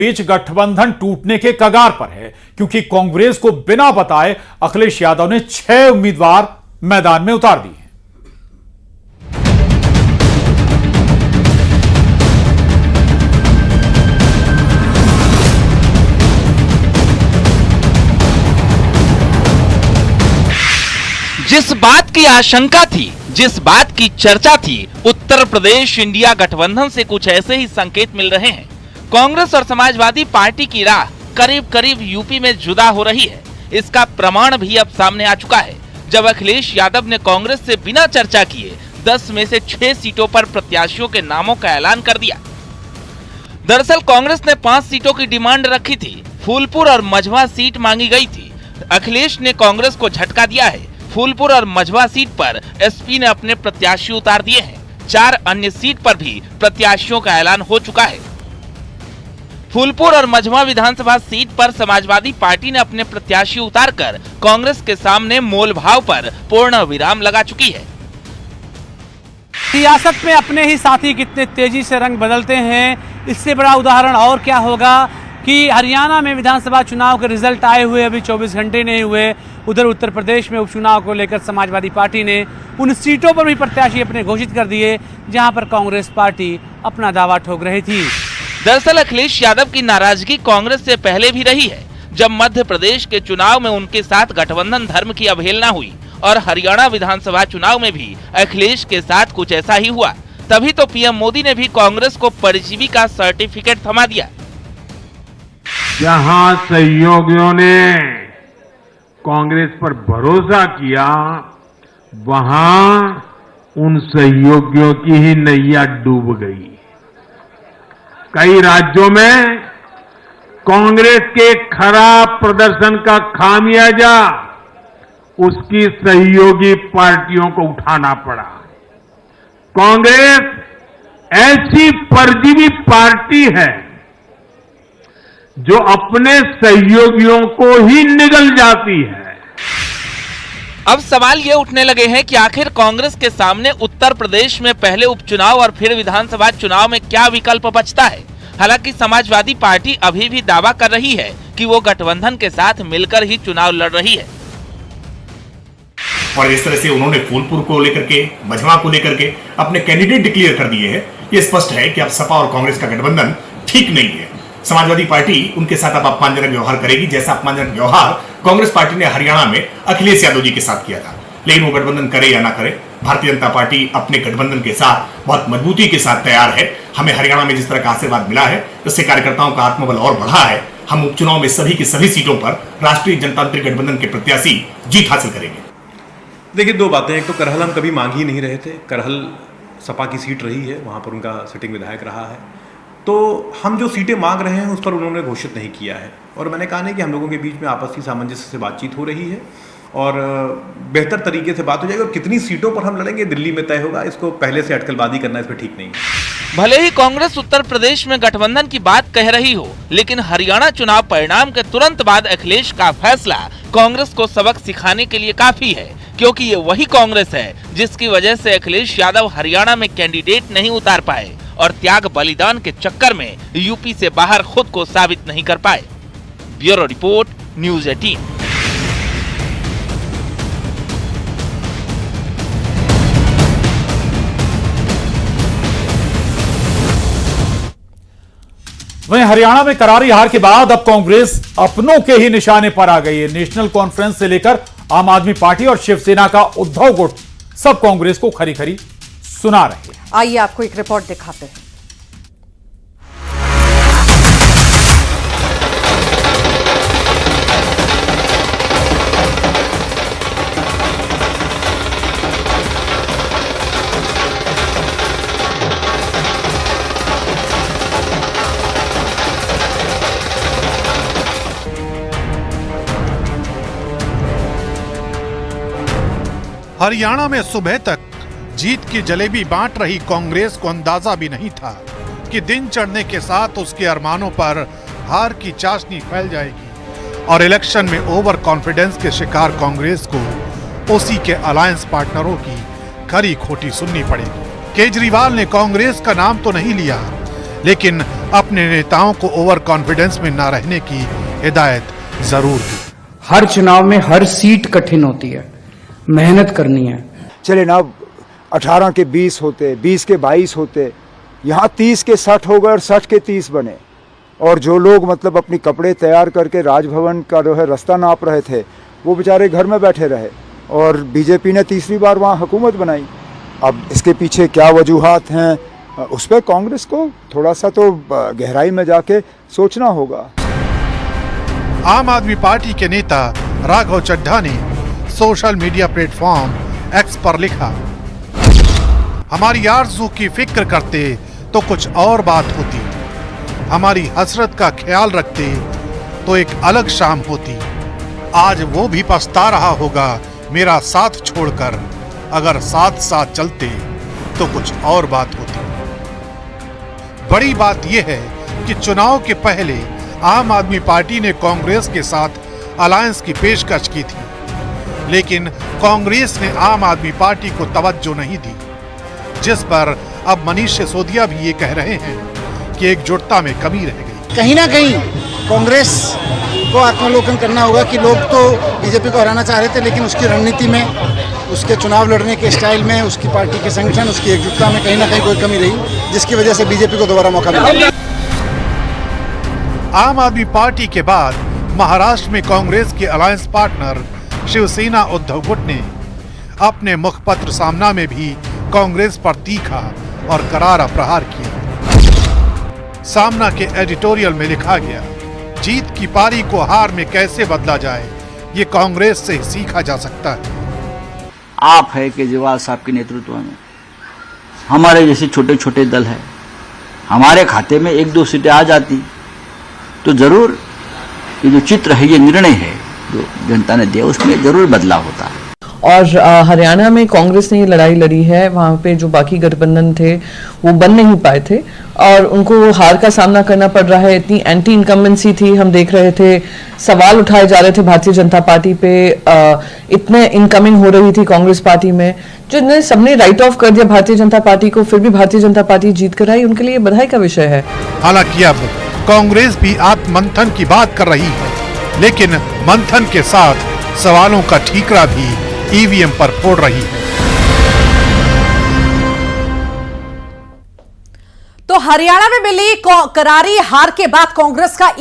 बीच गठबंधन टूटने के कगार पर है, क्योंकि कांग्रेस को बिना बताए अखिलेश यादव ने 6 उम्मीदवार मैदान में उतार दिए हैं। जिस बात की आशंका थी, जिस बात की चर्चा थी, उत्तर प्रदेश इंडिया गठबंधन से कुछ ऐसे ही संकेत मिल रहे हैं। कांग्रेस और समाजवादी पार्टी की राह करीब करीब यूपी में जुदा हो रही है। इसका प्रमाण भी अब सामने आ चुका है, जब अखिलेश यादव ने कांग्रेस से बिना चर्चा किए 10 में से 6 सीटों पर प्रत्याशियों के नामों का ऐलान कर दिया। दरअसल कांग्रेस ने 5 सीटों की डिमांड रखी थी। फूलपुर और मझवा सीट मांगी गई थी। अखिलेश ने कांग्रेस को झटका दिया है। फूलपुर और मझवा सीट पर एसपी ने अपने प्रत्याशी उतार दिए हैं। 4 अन्य सीट पर भी प्रत्याशियों का ऐलान हो चुका है। फूलपुर और मझवा विधानसभा सीट पर समाजवादी पार्टी ने अपने प्रत्याशी उतारकर कांग्रेस के सामने मोलभाव पर पूर्ण विराम लगा चुकी है। सियासत में अपने ही साथी कितने तेजी से रंग बदलते हैं, इससे बड़ा उदाहरण और क्या होगा कि हरियाणा में विधानसभा चुनाव के रिजल्ट आए हुए अभी 24 घंटे नहीं हुए। उधर उत्तर प्रदेश में उपचुनाव को लेकर समाजवादी पार्टी ने उन सीटों पर भी प्रत्याशी अपने घोषित कर दिए जहां पर कांग्रेस पार्टी अपना दावा ठोक रही थी। दरअसल अखिलेश यादव की नाराजगी कांग्रेस से पहले भी रही है, जब मध्य प्रदेश के चुनाव में उनके साथ गठबंधन धर्म की अवहेलना हुई और हरियाणा विधानसभा चुनाव में भी अखिलेश के साथ कुछ ऐसा ही हुआ। तभी तो पीएम मोदी ने भी कांग्रेस को परजीवी का सर्टिफिकेट थमा दिया। जहां सहयोगियों ने कांग्रेस पर भरोसा किया, वहां उन सहयोगियों की ही नैया डूब गई। कई राज्यों में कांग्रेस के खराब प्रदर्शन का खामियाजा उसकी सहयोगी पार्टियों को उठाना पड़ा। कांग्रेस ऐसी परजीवी पार्टी है जो अपने सहयोगियों को ही निगल जाती है। अब सवाल ये उठने लगे हैं कि आखिर कांग्रेस के सामने उत्तर प्रदेश में पहले उपचुनाव और फिर विधानसभा चुनाव में क्या विकल्प बचता है। हालांकि समाजवादी पार्टी अभी भी दावा कर रही है कि वो गठबंधन के साथ मिलकर ही चुनाव लड़ रही है। और इस तरह से उन्होंने फूलपुर को लेकर के, मझवा को लेकर के अपने कैंडिडेट डिक्लेयर कर दिए हैं। ये स्पष्ट है कि अब सपा और कांग्रेस का गठबंधन ठीक नहीं है। समाजवादी पार्टी उनके साथ अब अपमानजनक व्यवहार करेगी, जैसा अपमानजनक व्यवहार कांग्रेस पार्टी ने हरियाणा में अखिलेश यादव जी के साथ किया था। लेकिन वो गठबंधन करे या ना करे, भारतीय जनता पार्टी अपने गठबंधन के साथ बहुत मजबूती के साथ तैयार है। हमें हरियाणा में जिस तरह का आशीर्वाद मिला है, उससे कार्यकर्ताओं का आत्मबल और बढ़ा है। हम उपचुनाव में सभी की सभी सीटों पर राष्ट्रीय जनतांत्रिक गठबंधन के प्रत्याशी जीत हासिल करेंगे। देखिए, 2 बातें। एक तो करहल हम कभी मांग ही नहीं रहे थे। करहल सपा की सीट रही है, वहाँ पर उनका सिटिंग विधायक रहा है। तो हम जो सीटें मांग रहे हैं उस पर उन्होंने घोषित नहीं किया है। और मैंने कहा नहीं कि हम लोगों के बीच में आपसी सामंजस्य से बातचीत हो रही है और बेहतर तरीके से बात हो जाएगी। और कितनी सीटों पर हम लड़ेंगे दिल्ली में तय होगा। इसको पहले से अटकलबाजी करना इस पर ठीक नहीं है। भले ही कांग्रेस उत्तर प्रदेश में गठबंधन की बात कह रही हो, लेकिन हरियाणा चुनाव परिणाम के तुरंत बाद अखिलेश का फैसला कांग्रेस को सबक सिखाने के लिए काफी है, क्योंकि ये वही कांग्रेस है जिसकी वजह से अखिलेश यादव हरियाणा में कैंडिडेट नहीं उतार पाए और त्याग बलिदान के चक्कर में यूपी से बाहर खुद को साबित नहीं कर पाए। Bureau report, news 18। वहीं हरियाणा में करारी हार के बाद अब कांग्रेस अपनों के ही निशाने पर आ गई है। नेशनल कॉन्फ्रेंस से लेकर आम आदमी पार्टी और शिवसेना का उद्धव गुट सब कांग्रेस को खरी खरी सुना रहे हैं। आइए आपको एक रिपोर्ट दिखाते हैं। हरियाणा में सुबह तक जीत की जलेबी बांट रही कांग्रेस को अंदाजा भी नहीं था कि दिन चढ़ने के साथ उसके अरमानों पर हार की चाशनी फैल जाएगी और इलेक्शन में ओवर कॉन्फिडेंस के शिकार कांग्रेस को उसी के अलायंस पार्टनरों की खरी खोटी सुननी पड़ेगी। केजरीवाल ने कांग्रेस का नाम तो नहीं लिया, लेकिन अपने नेताओं को ओवर कॉन्फिडेंस में ना रहने की हिदायत जरूर दी। हर चुनाव में हर सीट कठिन होती है, मेहनत करनी है। चले ना 18 के 20 होते, 20 के 22 होते, यहाँ 30 के 60 हो गए और 60 के 30 बने। और जो लोग मतलब अपनी कपड़े तैयार करके राजभवन का जो है रास्ता नाप रहे थे, वो बेचारे घर में बैठे रहे और बीजेपी ने तीसरी बार वहाँ हुकूमत बनाई। अब इसके पीछे क्या वजूहात हैं, उस पर कांग्रेस को थोड़ा सा तो गहराई में जाके सोचना होगा। आम आदमी पार्टी के नेता राघव चड्ढा ने सोशल मीडिया प्लेटफॉर्म एक्स पर लिखा, हमारी आरज़ू की फिक्र करते तो कुछ और बात होती, हमारी हसरत का ख्याल रखते तो एक अलग शाम होती। आज वो भी पछता रहा होगा मेरा साथ छोड़कर, अगर साथ साथ चलते तो कुछ और बात होती। बड़ी बात यह है कि चुनाव के पहले आम आदमी पार्टी ने कांग्रेस के साथ अलायंस की पेशकश की थी, लेकिन कांग्रेस ने आम आदमी पार्टी को तवज्जो नहीं दी, जिस पर अब मनीष सिसोदिया भी ये कह रहे हैं कि एकजुटता में कमी रह गई। कहीं ना कहीं कांग्रेस को आत्मावलोकन करना होगा कि लोग तो बीजेपी को हराना चाह रहे थे, लेकिन उसकी रणनीति में, उसके चुनाव लड़ने के स्टाइल में, उसकी पार्टी के संगठन, उसकी एकजुटता में कहीं ना कहीं कोई कमी रही, जिसकी वजह से बीजेपी को दोबारा मौका मिला। आम आदमी पार्टी के बाद महाराष्ट्र में कांग्रेस के अलायंस पार्टनर शिवसेना उद्धव गुट ने अपने मुखपत्र सामना में भी कांग्रेस पर तीखा और करारा प्रहार किया। सामना के एडिटोरियल में लिखा गया, जीत की पारी को हार में कैसे बदला जाए, ये कांग्रेस से सीखा जा सकता है। आप है केजरीवाल साहब के नेतृत्व में हमारे जैसे छोटे छोटे दल है, हमारे खाते में 1-2 सीटें आ जाती तो जरूर ये जो चित्र है, ये निर्णय है जो जनता ने दिया, उसमें जरूर बदलाव होता है। और हरियाणा में कांग्रेस ने ये लड़ाई लड़ी है, वहाँ पे जो बाकी गठबंधन थे वो बन नहीं पाए थे और उनको हार का सामना करना पड़ रहा है। इतनी एंटी इनकम्बेंसी थी, हम देख रहे थे, सवाल उठाए जा रहे थे भारतीय जनता पार्टी पे, इतने इनकमिंग हो रही थी कांग्रेस पार्टी में, जो सबने राइट ऑफ कर दिया भारतीय जनता पार्टी को, फिर भी भारतीय जनता पार्टी जीत कर आई, उनके लिए बधाई का विषय है। हालांकि अब कांग्रेस भी आत्ममंथन की बात कर रही है, लेकिन मंथन के साथ सवालों का ठीकरा भी ईवीएम पर फोड़ रही है। तो हरियाणा में मिली करारी हार के बाद कांग्रेस का